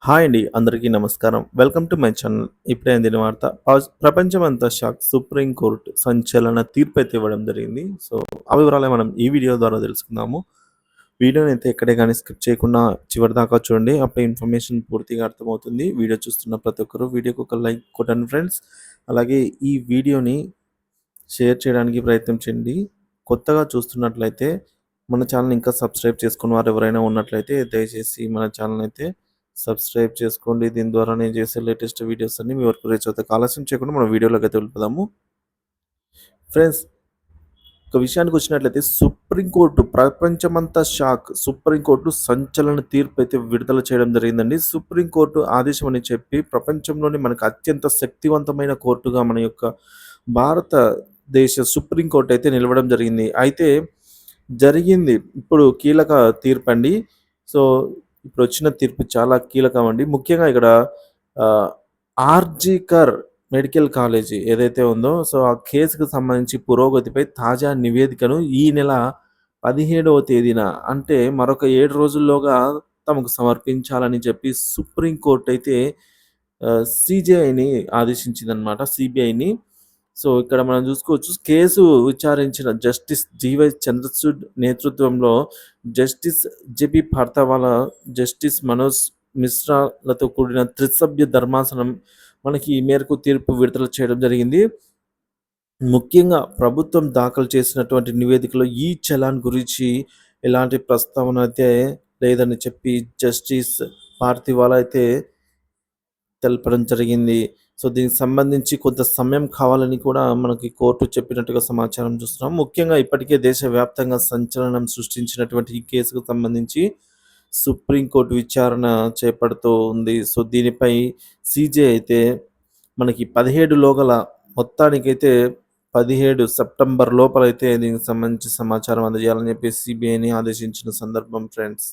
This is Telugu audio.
హాయ్ అండి. అందరికీ నమస్కారం. Welcome to my channel. ఇప్పుడే అందిన వార్త. ప్రపంచమంతా షాక్. సుప్రీం కోర్ట్ సంచలన తీర్పయితే ఇవ్వడం జరిగింది. సో, ఆ వివరాలే మనం ఈ వీడియో ద్వారా తెలుసుకుందాము. వీడియోనైతే ఎక్కడే గాని స్కిప్ చేయకుండా చివరిదాకా చూడండి. అప్పుడే ఇన్ఫర్మేషన్ పూర్తిగా అర్థమవుతుంది. వీడియో చూస్తున్న ప్రతి ఒక్కరు వీడియోకి ఒక లైక్ కొట్టండి ఫ్రెండ్స్. అలాగే ఈ వీడియోని షేర్ చేయడానికి ప్రయత్నం చేయండి. కొత్తగా చూస్తున్నట్లయితే మన ఛానల్ ఇంకా సబ్స్క్రైబ్ చేసుకున్న వారు ఎవరైనా ఉన్నట్లయితే దయచేసి మన ఛానల్ అయితే సబ్స్క్రైబ్ చేసుకోండి. దీని ద్వారా నేను చేసే లేటెస్ట్ వీడియోస్ అన్ని మీ వరకు రీచ్ అవుతాయి. ఆలస్యం చేయకుండా మనం వీడియోలోకి అయితే వెళ్ళిపోదాము. ఫ్రెండ్స్, ఒక విషయానికి వచ్చినట్లయితే సుప్రీంకోర్టు ప్రపంచమంతా షాక్. సుప్రీంకోర్టు సంచలన తీర్పు అయితే విడుదల చేయడం జరిగిందండి. సుప్రీంకోర్టు ఆదేశం అని చెప్పి ప్రపంచంలోని మనకు అత్యంత శక్తివంతమైన కోర్టుగా మన యొక్క భారతదేశ సుప్రీంకోర్టు అయితే నిలవడం జరిగింది. అయితే జరిగింది ఇప్పుడు కీలక తీర్పండి. సో, ఇప్పుడొచ్చిన తీర్పు చాలా కీలకమండి. ముఖ్యంగా ఇక్కడ ఆహ్, ఆర్‌జికర్ మెడికల్ కాలేజీ ఏదైతే ఉందో, సో, ఆ కేసుకు సంబంధించి పురోగతిపై తాజా నివేదికను ఈ నెల 17వ తేదీన అంటే మరొక 7 రోజుల్లోగా తమకు సమర్పించాలని చెప్పి సుప్రీం కోర్ట్ అయితే సీజేఐని ఆదేశించిందనమాట. సీబీఐని. సో, ఇక్కడ మనం చూసుకోవచ్చు కేసు విచారించిన జస్టిస్ జీవై చంద్రచూడ్ నేతృత్వంలో జస్టిస్ జేపీ పార్థవాలా, జస్టిస్ మనోజ్ మిశ్రాలతో కూడిన త్రిసభ్య ధర్మాసనం మనకి ఈ మేరకు తీర్పు విడుదల చేయడం జరిగింది. ముఖ్యంగా ప్రభుత్వం దాఖలు చేసినటువంటి నివేదికలో ఈ చలాన్ గురించి ఎలాంటి ప్రస్తావన అయితే లేదని చెప్పి జస్టిస్ పార్థివాలా అయితే తెలపడం జరిగింది. సో, దీనికి సంబంధించి కొంత సమయం కావాలని కూడా మనకి కోర్టు చెప్పినట్టుగా సమాచారం చూస్తున్నాం. ముఖ్యంగా ఇప్పటికే దేశవ్యాప్తంగా సంచలనం సృష్టించినటువంటి ఈ కేసుకు సంబంధించి సుప్రీం కోర్టు విచారణ చేపడుతూ ఉంది. సో, దీనిపై సీజే అయితే మనకి 17 లోగల మొత్తానికైతే 17 సెప్టెంబర్ లోపలైతే దీనికి సంబంధించి సమాచారం అందజేయాలని చెప్పి సీబీఐని ఆదేశించిన సందర్భం ఫ్రెండ్స్.